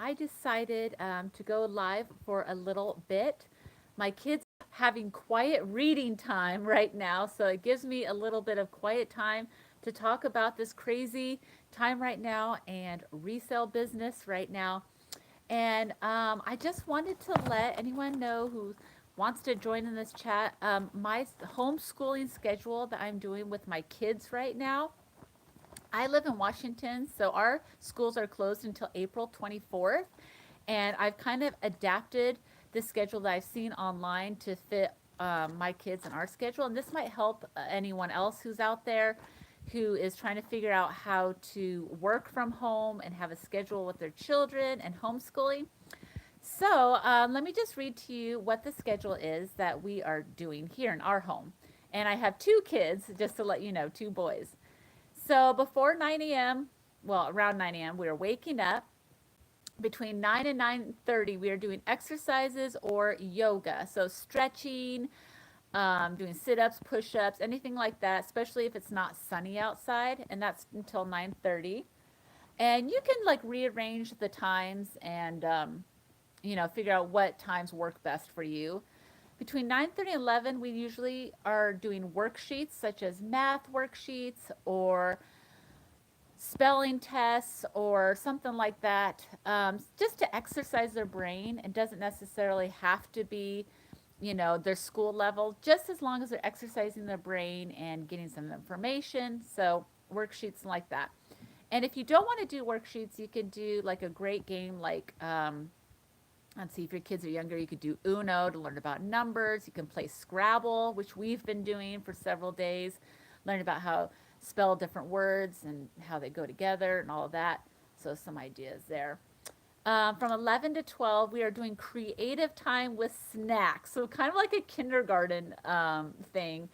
I decided to go live for a little bit. My kids are having quiet reading time right now, so it gives me a little bit of quiet time to talk about this crazy time right now and resale business right now. And I just wanted to let anyone know who wants to join in this chat my homeschooling schedule that I'm doing with my kids right now. I live in Washington, so our schools are closed until April 24th. And I've kind of adapted the schedule that I've seen online to fit my kids and our schedule. And this might help anyone else who's out there who is trying to figure out how to work from home and have a schedule with their children and homeschooling. So let me just read to you what the schedule is that we are doing here in our home. And I have two kids, just to let you know, two boys. So before 9 a.m., well, around 9 a.m., we are waking up. Between 9 and 9:30, we are doing exercises or yoga. So stretching, doing sit-ups, push-ups, anything like that, especially if it's not sunny outside, and that's until 9:30. And you can like rearrange the times and figure out what times work best for you. Between 9:30 and 11, we usually are doing worksheets such as math worksheets or spelling tests or something like that, just to exercise their brain. It doesn't necessarily have to be, their school level, just as long as they're exercising their brain and getting some information. So, worksheets like that. And if you don't want to do worksheets, you can do like a great game like, let's see, if your kids are younger, you could do Uno to learn about numbers. You can play Scrabble, which we've been doing for several days, learn about how spell different words and how they go together and all of that. So some ideas there. From 11 to 12, we are doing creative time with snacks. So kind of like a kindergarten thing.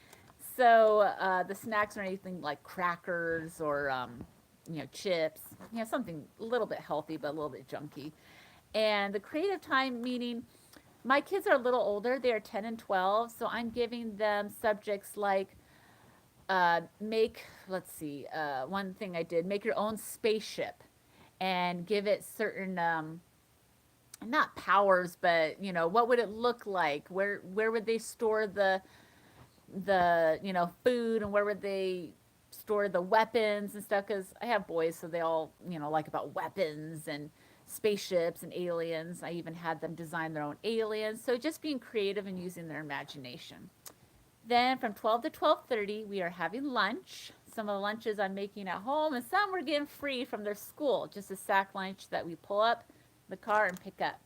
So the snacks are anything like crackers or, chips, something a little bit healthy but a little bit junky. And the creative time meaning my kids are a little older. They are 10 and 12. So I'm giving them subjects like let's see, one thing I did, make your own spaceship and give it certain, not powers, but, what would it look like? Where would they store food, and where would they store the weapons and stuff? Because I have boys, so they all, like about weapons and spaceships and aliens. I even had them design their own aliens. So just being creative and using their imagination. Then from 12 to 12:30, we are having lunch. Some of the lunches I'm making at home, and some we're getting free from their school, just a sack lunch that we pull up the car and pick up.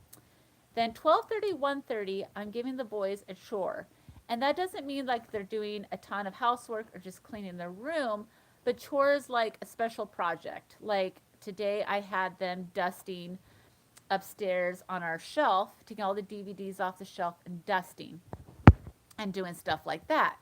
Then 12:30, 1:30, I'm giving the boys a chore. And that doesn't mean like they're doing a ton of housework or just cleaning their room, but chores like a special project. Like today I had them dusting upstairs on our shelf, taking all the DVDs off the shelf and dusting and doing stuff like that.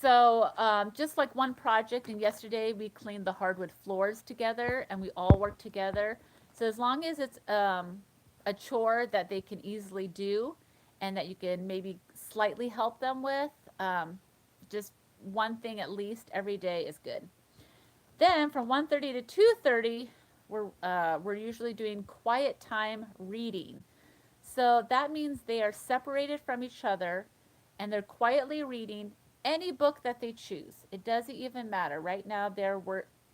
So, just like one project, and yesterday we cleaned the hardwood floors together and we all worked together. So, as long as it's a chore that they can easily do and that you can maybe slightly help them with, just one thing at least every day is good. Then from 1:30 to 2:30, we're usually doing quiet time reading. So that means they are separated from each other and they're quietly reading any book that they choose. It doesn't even matter. Right now they're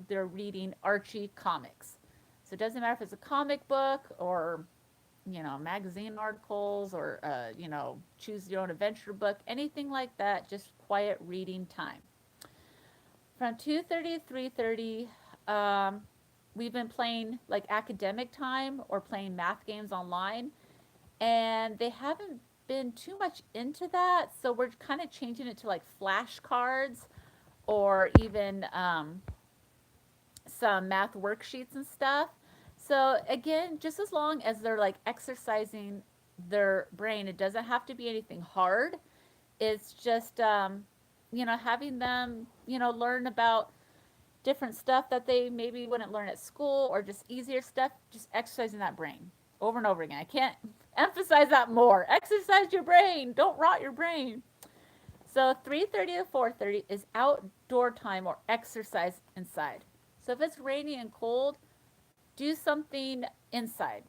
reading Archie comics. So it doesn't matter if it's a comic book or magazine articles or choose your own adventure book, anything like that, just quiet reading time. From 2:30 to 3:30, we've been playing like academic time or playing math games online, and they haven't been too much into that, so we're kind of changing it to like flashcards or even some math worksheets and stuff. So again, just as long as they're like exercising their brain, it doesn't have to be anything hard. It's just having them learn about different stuff that they maybe wouldn't learn at school, or just easier stuff, just exercising that brain over and over again. I can't emphasize that more. Exercise your brain. Don't rot your brain. So 3:30 to 4:30 is outdoor time or exercise inside. So if it's rainy and cold, do something inside.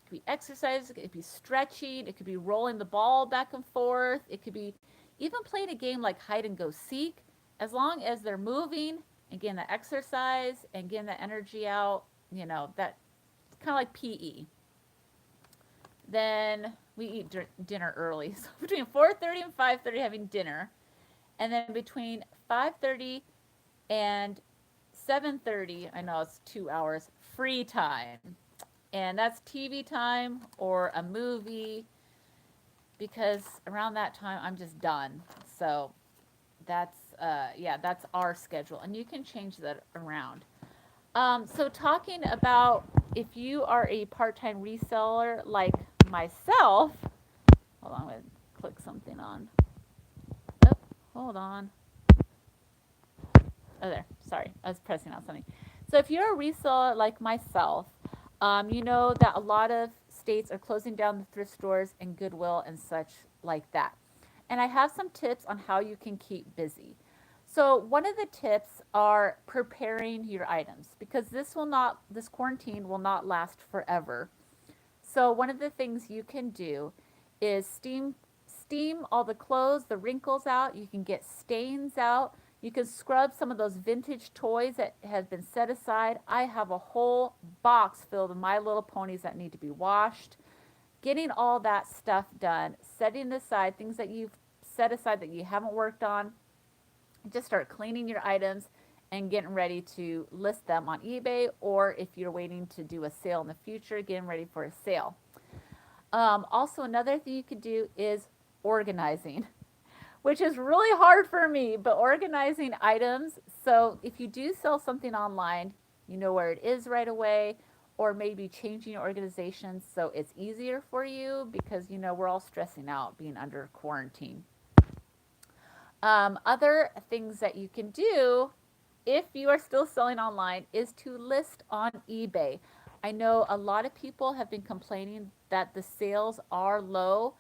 could be exercise, it could be stretching, it could be rolling the ball back and forth, it could be even playing a game like hide and go seek. As long as they're moving and getting the exercise and getting the energy out, that kind of like PE. Then we eat dinner early. So between 4:30 and 5:30 having dinner, and then between 5:30 and 7:30, I know it's 2 hours free time. And that's TV time or a movie, because around that time I'm just done. So that's our schedule, and you can change that around. So talking about, if you are a part-time reseller like myself, hold on, I'm going to click something on. Oh, hold on. Oh, there. Sorry, I was pressing on something. So if you're a reseller like myself, you know that a lot of states are closing down the thrift stores and Goodwill and such like that. And I have some tips on how you can keep busy. So one of the tips are preparing your items, because this quarantine will not last forever. So one of the things you can do is steam all the clothes, the wrinkles out. You can get stains out. You can scrub some of those vintage toys that have been set aside. I have a whole box filled of My Little Ponies that need to be washed. Getting all that stuff done, setting aside things that you've set aside that you haven't worked on. Just start cleaning your items and getting ready to list them on eBay, or if you're waiting to do a sale in the future, getting ready for a sale. Also, another thing you could do is organizing, which is really hard for me, but organizing items. So if you do sell something online, you know where it is right away, or maybe changing your organization so it's easier for you, because we're all stressing out being under quarantine. Other things that you can do if you are still selling online is to list on eBay. I know a lot of people have been complaining that the sales are low,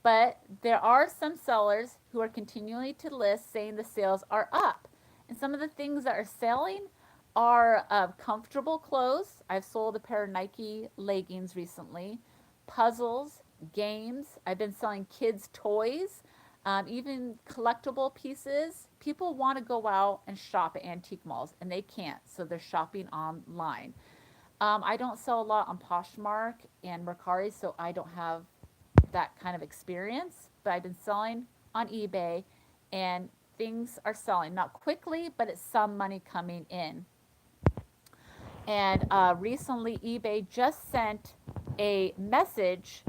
but there are some sellers who are continuing to list saying the sales are up. And some of the things that are selling are comfortable clothes. I've sold a pair of Nike leggings recently, puzzles, games. I've been selling kids' toys, even collectible pieces. People want to go out and shop at antique malls, and they can't, so they're shopping online. I don't sell a lot on Poshmark and Mercari, so I don't have that kind of experience, but I've been selling on eBay, and things are selling. Not quickly, but it's some money coming in. And recently, eBay just sent a message,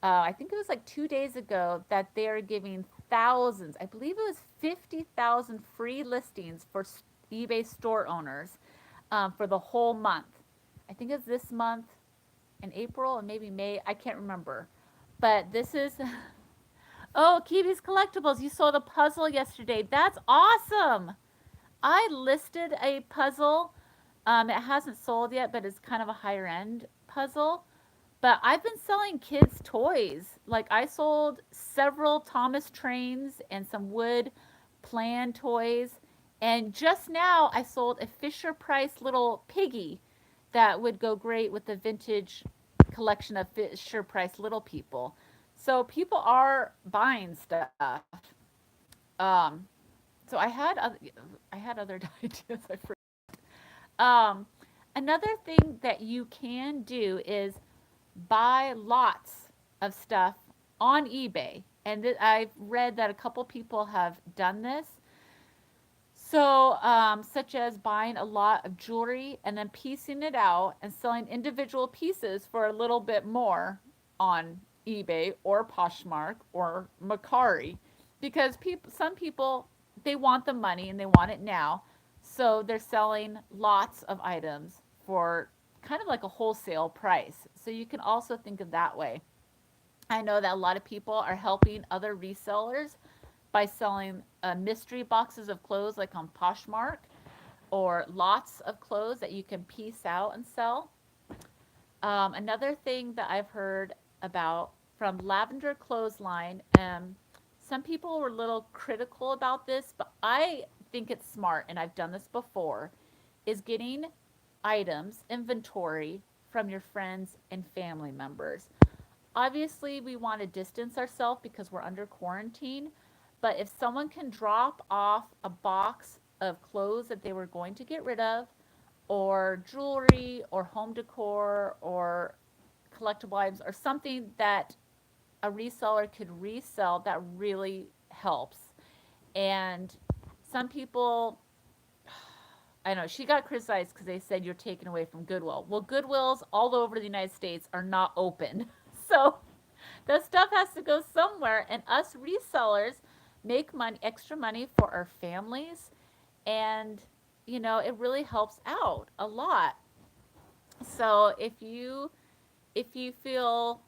I think it was like 2 days ago, that they are giving thousands, I believe it was 50,000 free listings for eBay store owners for the whole month. I think it's this month in April and maybe May. I can't remember. But this is, oh, Kiwi's Collectibles. You saw the puzzle yesterday. That's awesome. I listed a puzzle. It hasn't sold yet, but it's kind of a higher end puzzle. But I've been selling kids' toys. Like, I sold several Thomas trains and some wood plan toys. And just now, I sold a Fisher Price little piggy that would go great with the vintage collection of Fisher Price little people. So people are buying stuff. Um, so I had other ideas. I forgot. Another thing that you can do is buy lots of stuff on eBay. And I've read that a couple people have done this. So, such as buying a lot of jewelry and then piecing it out and selling individual pieces for a little bit more on eBay or Poshmark or Mercari, because some people, they want the money and they want it now. So they're selling lots of items for kind of like a wholesale price. So you can also think of that way. I know that a lot of people are helping other resellers by selling mystery boxes of clothes like on Poshmark, or lots of clothes that you can piece out and sell. Another thing that I've heard about from Lavender Clothesline, some people were a little critical about this, but I think it's smart, and I've done this before, is getting items, inventory from your friends and family members. Obviously, we want to distance ourselves because we're under quarantine, but if someone can drop off a box of clothes that they were going to get rid of, or jewelry, or home decor, or collectible items, or something that a reseller could resell, that really helps. And some people, I know she got criticized because they said you're taken away from Goodwill. Well, Goodwills all over the United States are not open. So the stuff has to go somewhere, and us resellers make money, extra money for our families, and it really helps out a lot. So if you feel,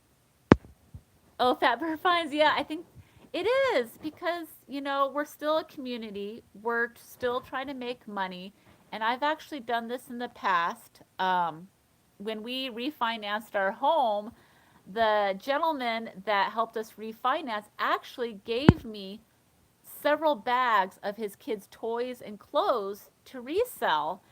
oh, fat bird fines, yeah, I think it is because we're still a community. We're still trying to make money, and I've actually done this in the past. When we refinanced our home, the gentleman that helped us refinance actually gave me several bags of his kids' toys and clothes to resell.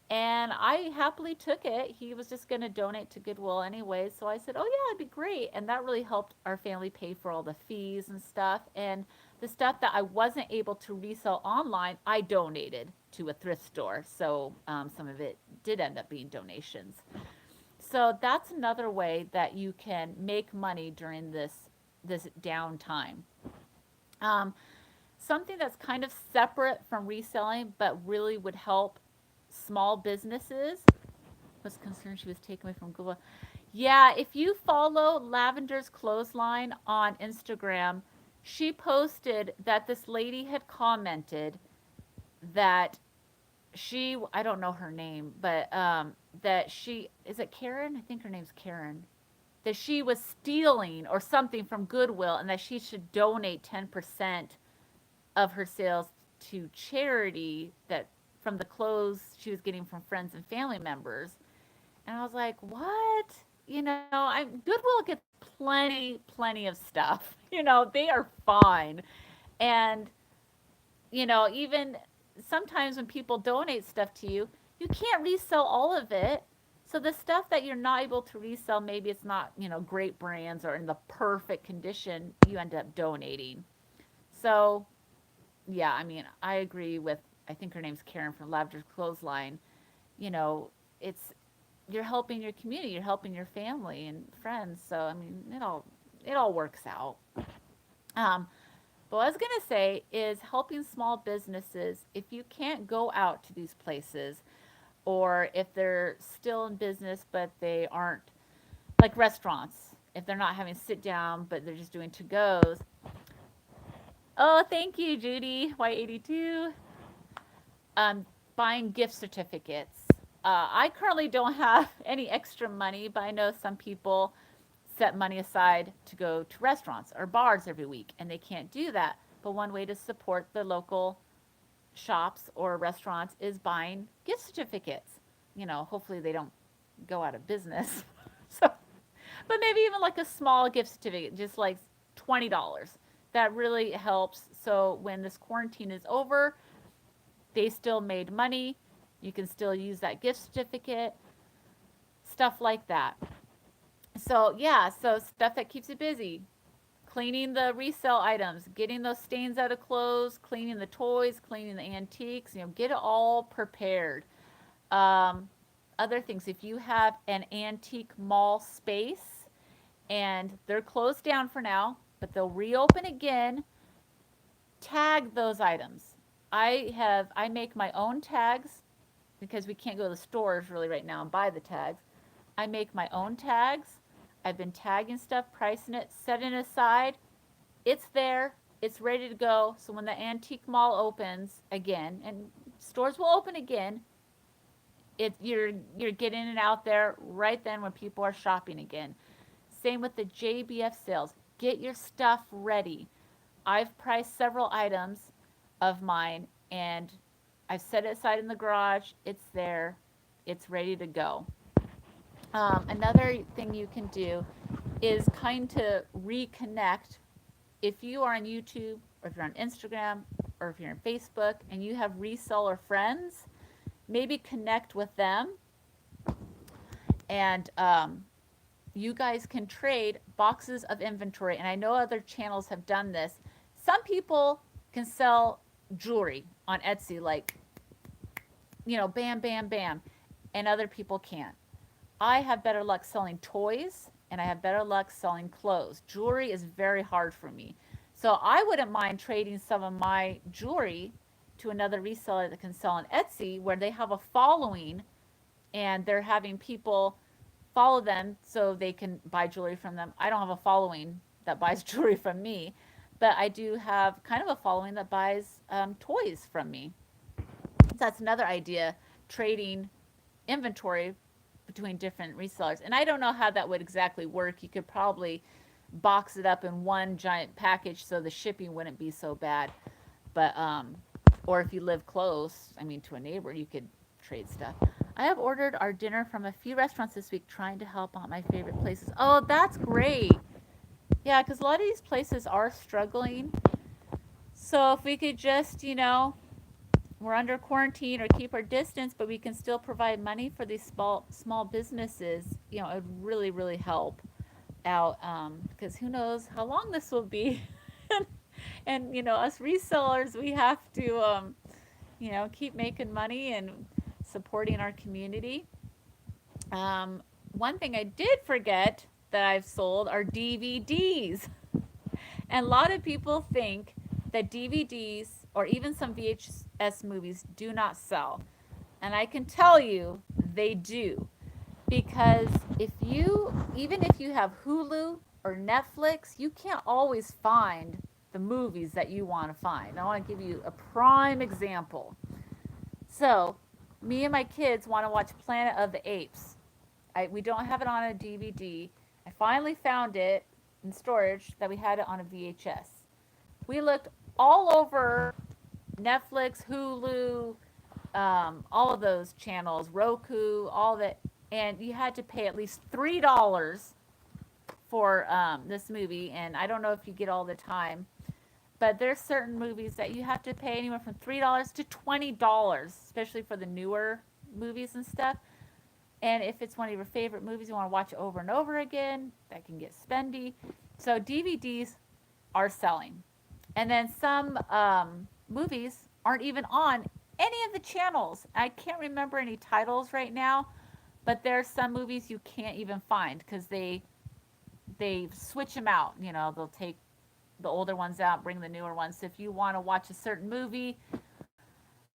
And I happily took it. He was just going to donate to Goodwill anyway. So I said, oh, yeah, it'd be great. And that really helped our family pay for all the fees and stuff. And the stuff that I wasn't able to resell online, I donated to a thrift store. So some of it did end up being donations. So that's another way that you can make money during this downtime. Um, Something that's kind of separate from reselling, but really would help small businesses. Was concerned she was taken away from Google. Yeah, if you follow Lavender's Clothesline on Instagram, she posted that this lady had commented that I don't know her name, but that is it Karen? I think her name's Karen. That she was stealing or something from Goodwill, and that she should donate 10% of her sales to charity, that from the clothes she was getting from friends and family members. And I was like, what? Goodwill gets plenty of stuff. They are fine. And even sometimes when people donate stuff to you, you can't resell all of it. So the stuff that you're not able to resell, maybe it's not, great brands or in the perfect condition, you end up donating. So, yeah, I mean, I agree with, I think her name's Karen from Lavender's Clothesline. You know, it's, you're helping your community, you're helping your family and friends. So, I mean, it all works out. Um, But what I was going to say is helping small businesses, if you can't go out to these places, or if they're still in business but they aren't, like restaurants, if they're not having sit down but they're just doing to goes. Oh, thank you, Judy, Y82. Um, Buying gift certificates. I currently don't have any extra money, but I know some people set money aside to go to restaurants or bars every week, and they can't do that. But one way to support the local shops or restaurants is buying gift certificates. Hopefully they don't go out of business. So, but maybe even like a small gift certificate, just like $20. That really helps. So when this quarantine is over, they still made money. You can still use that gift certificate, stuff like that. So, yeah, so stuff that keeps you busy. Cleaning the resale items, getting those stains out of clothes, cleaning the toys, cleaning the antiques, get it all prepared. Um, Other things, if you have an antique mall space and they're closed down for now, but they'll reopen again, tag those items. I make my own tags because we can't go to the stores really right now and buy the tags. I make my own tags. I've been tagging stuff, pricing it, setting it aside. It's there. It's ready to go. So when the antique mall opens again, and stores will open again, you're getting it out there right then when people are shopping again. Same with the JBF sales. Get your stuff ready. I've priced several items of mine, and I've set it aside in the garage. It's there. It's ready to go. Another thing you can do is kind of reconnect. If you are on YouTube, or if you're on Instagram, or if you're on Facebook and you have reseller friends, maybe connect with them And you guys can trade boxes of inventory. And I know other channels have done this. Some people can sell jewelry on Etsy, like, bam, bam, bam. And other people can't. I have better luck selling toys and I have better luck selling clothes. Jewelry is very hard for me. So I wouldn't mind trading some of my jewelry to another reseller that can sell on Etsy where they have a following and they're having people follow them so they can buy jewelry from them. I don't have a following that buys jewelry from me, but I do have kind of a following that buys toys from me. So that's another idea, trading inventory between different resellers. And I don't know how that would exactly work. You could probably box it up in one giant package so the shipping wouldn't be so bad. But or if you live close, I mean to a neighbor, you could trade stuff. I have ordered our dinner from a few restaurants this week trying to help out my favorite places. Oh, that's great. Yeah, cuz a lot of these places are struggling. So if we could just, we're under quarantine or keep our distance, but we can still provide money for these small businesses. It would really really help out because who knows how long this will be, and us resellers we have to keep making money and supporting our community. One thing I did forget that I've sold are DVDs. And a lot of people think that DVDs or even some VHS movies do not sell. And I can tell you they do. Because even if you have Hulu or Netflix, you can't always find the movies that you want to find. I want to give you a prime example. So, me and my kids want to watch Planet of the Apes. We don't have it on a DVD. I finally found it in storage that we had it on a VHS. We looked all over Netflix, Hulu, all of those channels, Roku, all of it, and you had to pay at least $3 for this movie. And I don't know if you get all the time, but there's certain movies that you have to pay anywhere from $3 to $20, especially for the newer movies and stuff. And if it's one of your favorite movies, you want to watch it over and over again, that can get spendy. So DVDs are selling. And then some movies aren't even on any of the channels. I can't remember any titles right now, but there's some movies you can't even find because they switch them out. They'll take the older ones out, bring the newer ones. So if you want to watch a certain movie,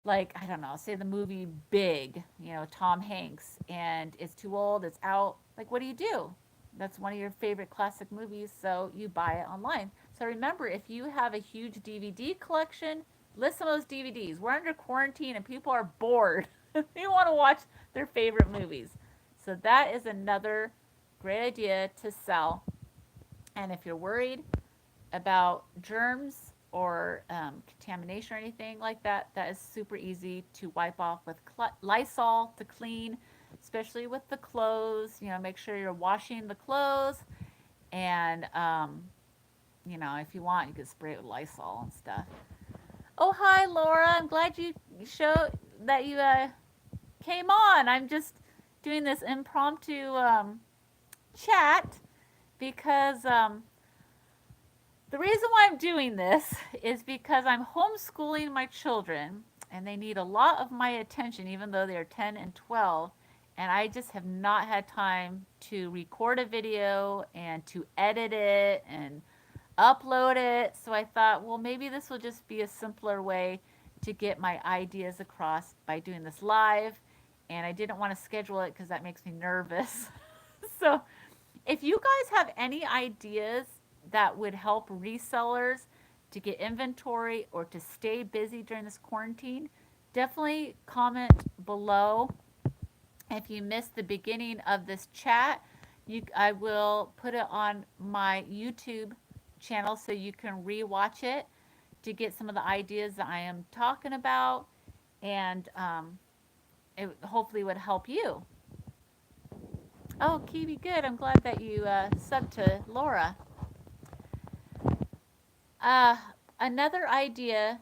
like, I don't know, say the movie Big, Tom Hanks, and it's too old, it's out, like, what do? That's one of your favorite classic movies, so you buy it online. So remember, if you have a huge DVD collection, list some of those DVDs. We're under quarantine and people are bored. They want to watch their favorite movies. So that is another great idea to sell. And if you're worried about germs or contamination or anything like that, that is super easy to wipe off with Lysol to clean, especially with the clothes. Make sure you're washing the clothes, and if you want, you can spray it with Lysol and stuff. Oh, hi, Laura. I'm glad you showed that you came on. I'm just doing this impromptu chat because the reason why I'm doing this is because I'm homeschooling my children and they need a lot of my attention, even though they're 10 and 12. And I just have not had time to record a video and to edit it and upload it. So I thought, well, maybe this will just be a simpler way to get my ideas across by doing this live. And I didn't want to schedule it because that makes me nervous. So if you guys have any ideas that would help resellers to get inventory or to stay busy during this quarantine, definitely comment below. If you missed the beginning of this chat, I will put it on my YouTube channel so you can rewatch it to get some of the ideas that I am talking about, and it hopefully would help you. Oh, Kiwi, good. I'm glad that you subbed to Laura. Another idea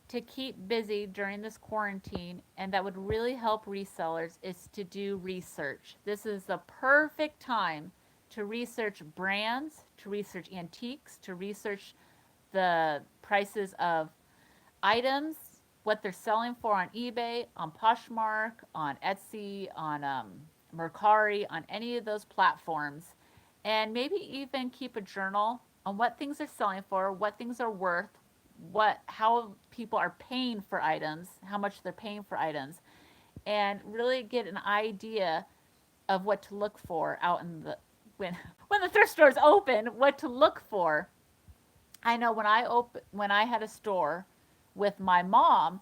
to keep busy during this quarantine and that would really help resellers is to do research. This is the perfect time to research brands, to research antiques, to research the prices of items, what they're selling for on eBay, on Poshmark, on Etsy, on Mercari, on any of those platforms, and maybe even keep a journal on what things are selling for, what things are worth, how people are paying for items, how much they're paying for items, and really get an idea of what to look for out in the when the thrift stores open, what to look for. I know when I had a store with my mom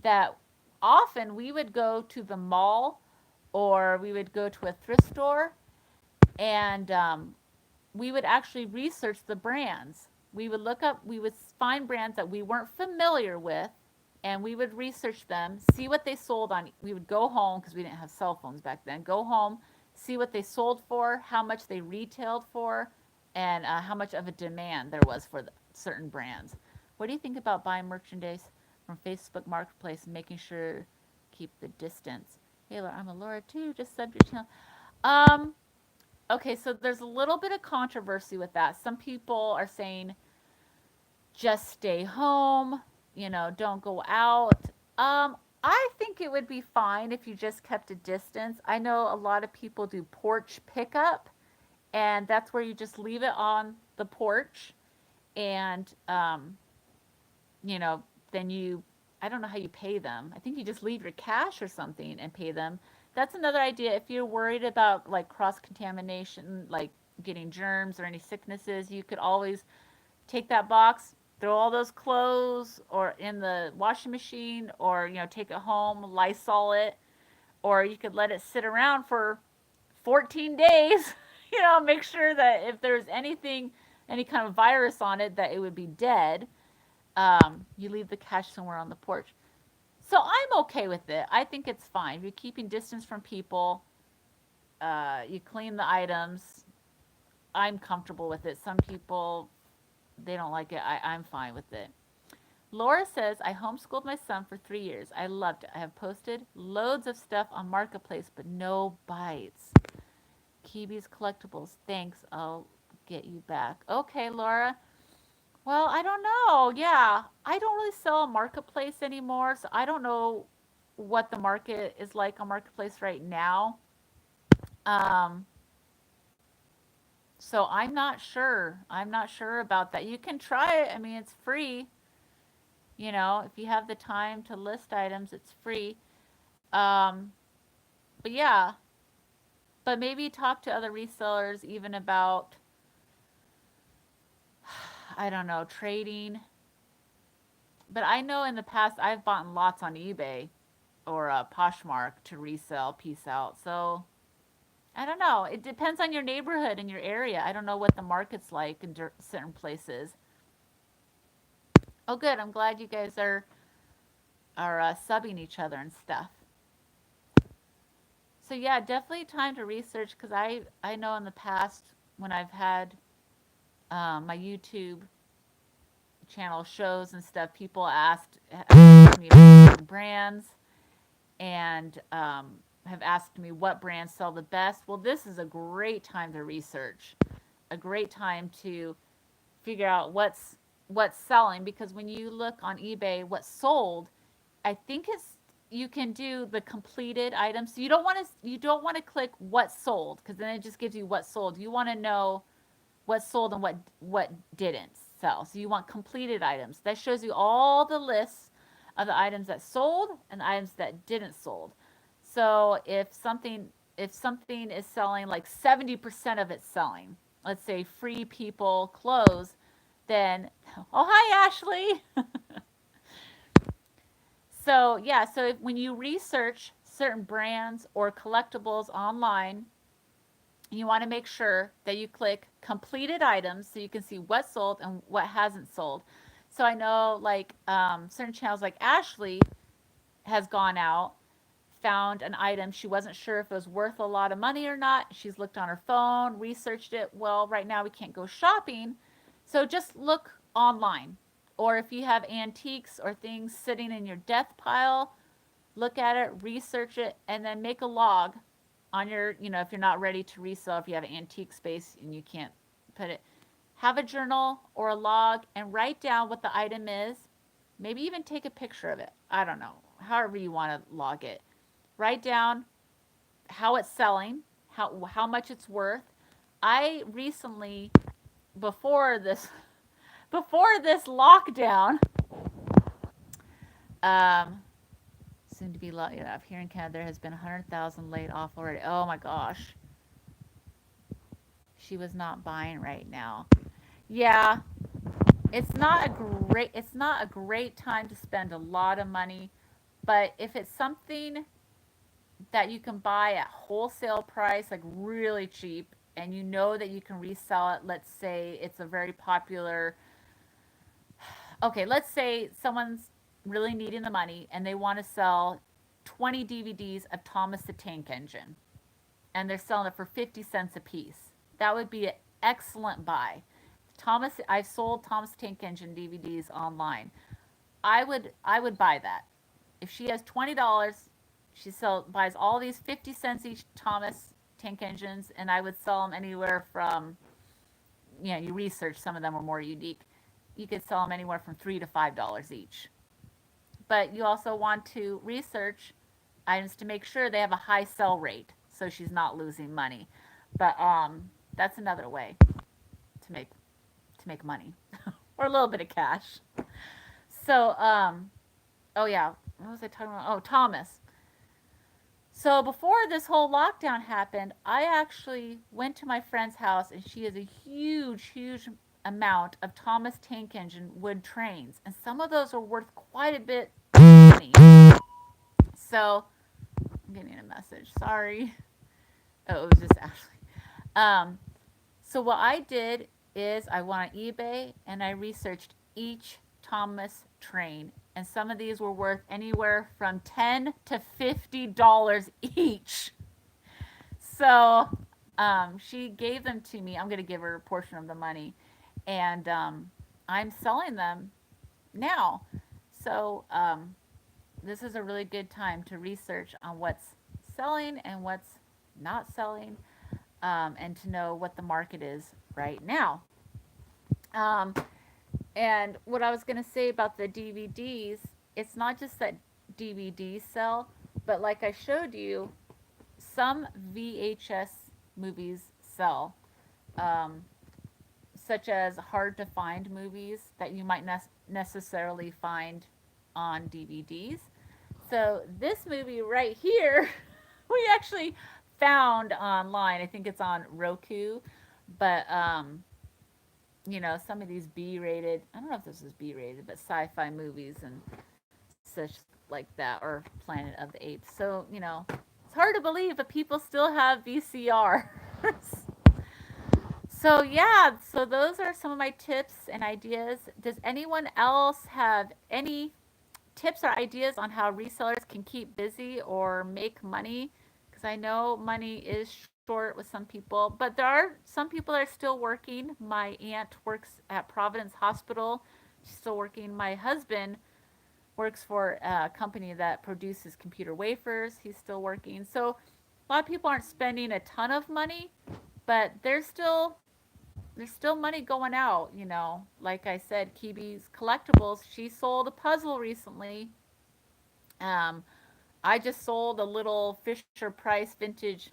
that often we would go to the mall or we would go to a thrift store and we would actually research the brands. We would find brands that we weren't familiar with and we would research them, see what they sold on. We would go home because we didn't have cell phones back then. Go home, see what they sold for, how much they retailed for, and how much of a demand there was for certain brands. What do you think about buying merchandise from Facebook Marketplace and making sure keep the distance? Hey, Laura, I'm a Laura too. Just sub your channel. Um, okay, so there's a little bit of controversy with that. Some people are saying just stay home, don't go out. I think it would be fine if you just kept a distance. I know a lot of people do porch pickup, and that's where you just leave it on the porch, and you know, then I don't know how you pay them. I think you just leave your cash or something and pay them. That's another idea. If you're worried about like cross contamination, like getting germs or any sicknesses, you could always take that box, throw all those clothes or in the washing machine, or take it home, Lysol it, or you could let it sit around for 14 days. Make sure that if there's any kind of virus on it, that it would be dead. You leave the cash somewhere on the porch. So I'm okay with it. I think it's fine. If you're keeping distance from people, you clean the items. I'm comfortable with it. Some people, they don't like it. I'm fine with it. Laura says, I homeschooled my son for 3 years. I loved it. I have posted loads of stuff on Marketplace, but no bites. Kiwi's Collectibles. Thanks. I'll get you back. Okay, Laura. Well, I don't know. Yeah, I don't really sell on Marketplace anymore, so I don't know what the market is like on Marketplace right now. Um, so I'm not sure. I'm not sure about that. You can try it. I mean, it's free. If you have the time to list items, it's free. Um, but yeah, but maybe talk to other resellers even about, I don't know, trading. But I know in the past I've bought lots on eBay or Poshmark to resell. Peace out. So I don't know. It depends on your neighborhood and your area. I don't know what the market's like in certain places. Oh, good. I'm glad you guys are subbing each other and stuff. So yeah, definitely time to research because I know in the past when I've had my YouTube channel shows and stuff, people asked me about brands and have asked me what brands sell the best. Well, this is a great time to research, a great time to figure out what's selling, because when you look on eBay what's sold, I think you can do the completed items. So you don't want to click what sold, because then it just gives you what sold. You want to know what sold and what didn't sell. So you want completed items. That shows you all the lists of the items that sold and the items that didn't sold. So if something is selling like 70% of it's selling, let's say Free People clothes, then oh, hi Ashley. So yeah, so when you research certain brands or collectibles online, you want to make sure that you click completed items so you can see what sold and what hasn't sold. So I know like certain channels like Ashley has gone out, found an item. She wasn't sure if it was worth a lot of money or not. She's looked on her phone, researched it. Well, right now we can't go shopping. So just look online Or if you have antiques or things sitting in your death pile, look at it, research it, and then make a log on your, if you're not ready to resell, if you have antique space and you can't put it, have a journal or a log and write down what the item is. Maybe even take a picture of it. I don't know, however you want to log it. Write down how it's selling, how much it's worth. I recently, before this before this lockdown, um, soon to be up here in Canada, there has been 100,000 laid off already. Oh my gosh, she was not buying right now. Yeah, it's not a great time to spend a lot of money, but if it's something that you can buy at wholesale price, like really cheap, and you know that you can resell it. Let's say it's a very popular, okay, let's say someone's really needing the money and they want to sell 20 DVDs of Thomas the Tank Engine and they're selling it for 50 cents a piece. That would be an excellent buy. I've sold Thomas the Tank Engine DVDs online. I would buy that. If she has $20, buys all these 50 cents each Thomas Tank Engines, and I would sell them anywhere from, you research, some of them are more unique. You could sell them anywhere from $3 to $5 each. But you also want to research items to make sure they have a high sell rate, so she's not losing money. But that's another way to make money, or a little bit of cash. So oh yeah, what was I talking about? Oh, Thomas. So before this whole lockdown happened, I actually went to my friend's house and she has a huge amount of Thomas Tank Engine wood trains. And some of those are worth quite a bit of money. So I'm getting a message. Sorry. Oh, it was just Ashley. So what I did is I went on eBay and I researched each Thomas train, and some of these were worth anywhere from $10 to $50 each. So she gave them to me. I'm going to give her a portion of the money, and I'm selling them now. So this is a really good time to research on what's selling and what's not selling, and to know what the market is right now. Um, and what I was going to say about the DVDs, it's not just that DVDs sell, but like I showed you, some VHS movies sell, um, such as hard to find movies that you might necessarily find on DVDs. So this movie right here, we actually found online. I think it's on Roku, but some of these B-rated, I don't know if this is B-rated, but sci-fi movies and such like that, or Planet of the Apes. So, it's hard to believe, but people still have VCRs. So, yeah, so those are some of my tips and ideas. Does anyone else have any tips or ideas on how resellers can keep busy or make money? Because I know money is short with some people, but there are some people that are still working. My aunt works at Providence Hospital. She's still working. My husband works for a company that produces computer wafers. He's still working. So a lot of people aren't spending a ton of money, but there's still money going out. Like I said, Kibi's Collectibles, she sold a puzzle recently. um, I just sold a little Fisher Price vintage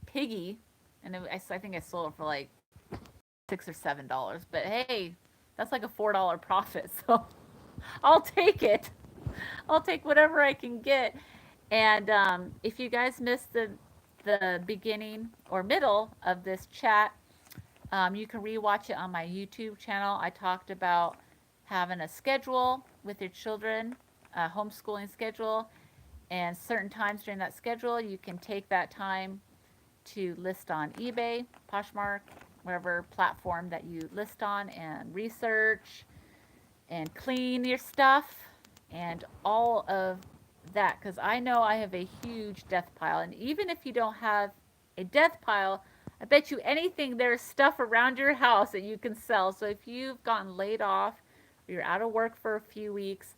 piggy, and I think I sold it for like $6 or $7. But hey, that's like a $4 profit, so I'll take it. I'll take whatever I can get. And if you guys missed the beginning or middle of this chat, you can rewatch it on my YouTube channel. I talked about having a schedule with your children, a homeschooling schedule, and certain times during that schedule, you can take that time to list on eBay, Poshmark, whatever platform that you list on, and research and clean your stuff and all of that. Because I know I have a huge death pile. And even if you don't have a death pile, I bet you anything there's stuff around your house that you can sell. So if you've gotten laid off, you're out of work for a few weeks,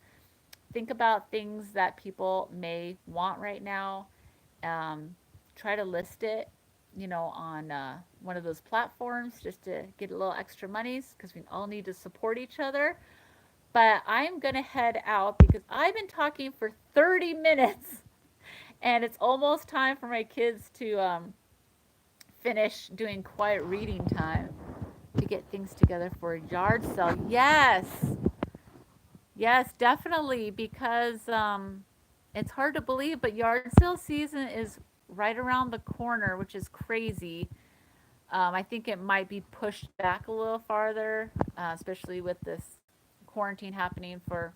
think about things that people may want right now. Um, Try to list it, on one of those platforms just to get a little extra monies because we all need to support each other. But I'm going to head out because I've been talking for 30 minutes and it's almost time for my kids to finish doing quiet reading time to get things together for a yard sale. Yes, yes, definitely, because it's hard to believe, but yard sale season is right around the corner, which is crazy. I think it might be pushed back a little farther, especially with this quarantine happening for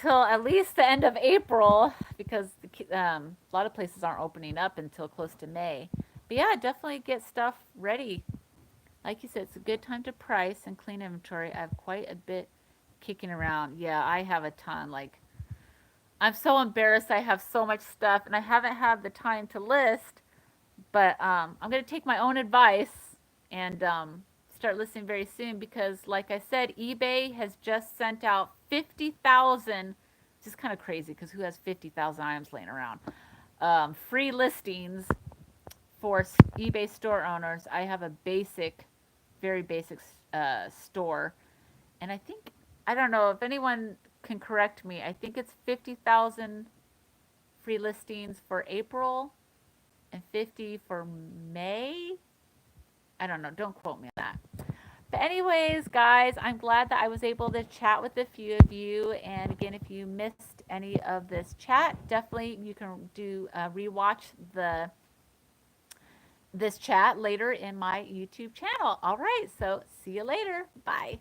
till at least the end of April, because a lot of places aren't opening up until close to May. But yeah, definitely get stuff ready. Like you said, it's a good time to price and clean inventory. I have quite a bit kicking around. Yeah, I have a ton. Like, I'm so embarrassed I have so much stuff and I haven't had the time to list. But I'm going to take my own advice and start listing very soon because, like I said, eBay has just sent out 50,000, which is kind of crazy because who has 50,000 items laying around? Free listings for eBay store owners. I have a basic, very basic store. And I don't know if anyone can correct me, I think it's 50,000 free listings for April and 50 for May. I don't know. Don't quote me on that. But anyways, guys, I'm glad that I was able to chat with a few of you. And again, if you missed any of this chat, definitely you can do rewatch this chat later in my YouTube channel. All right, so see you later. Bye.